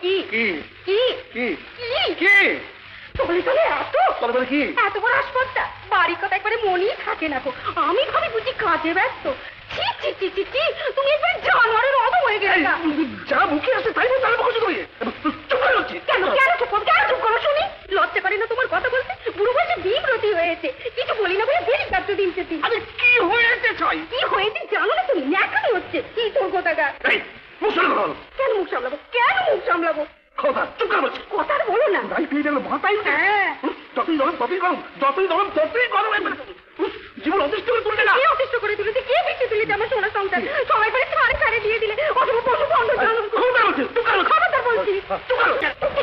কি কি কি কি কি কি তবে তাহলে এত বলে কি এত বড় আসপত্তা বাড়ির কথা একবারে মনেই থাকে না গো। আমি ভাবি বুঝি কাজে ব্যস্ত। ছি ছি ছি ছি ছি, তুমি একবার জানোয়ারের মতো হয়ে গেলে না। যা মুখে আসে তাই বলতে আমি বলছি তুই চুপ করে যাচ্ছি কেন কেন চুপ করো, কেন চুপ করো শুনি? লজ্জা পারি না তোমার কথা বলতে? বুড়ো বয়সে বিব্রতি হয়েছে, কিছু বলি না বলে বেরিয়ে যাচ্ছ দিনকে দিন। আরে কি হয়েছে ছাই কি হয়েছে জানো না তুমি? ন্যাকামি হচ্ছে কি তোর কোথাকার? এই মুখ সামলে বলো কেন মুখ সামলাবো, কেন মুখ সামলাবো? কথা চুপ করে বলছি কথা বলো না। গাই পেয়ে গেল মাথায় হ্যাঁ যতই গরম ততই গরম যতই গরম ততই গরম জীবন অতিষ্ঠ করে তুললে না কে অতিষ্ঠ করে তুলেছে, কে বেঁচে তুলেছে আমার সোনার সংসার? সবাই করে ছাড়ে ছাড়ে দিয়ে দিলে অথবা বন্ধু বন্ধ জানো খবরদার বলছি চুপ করে খবরদার বলছি। চুপ করে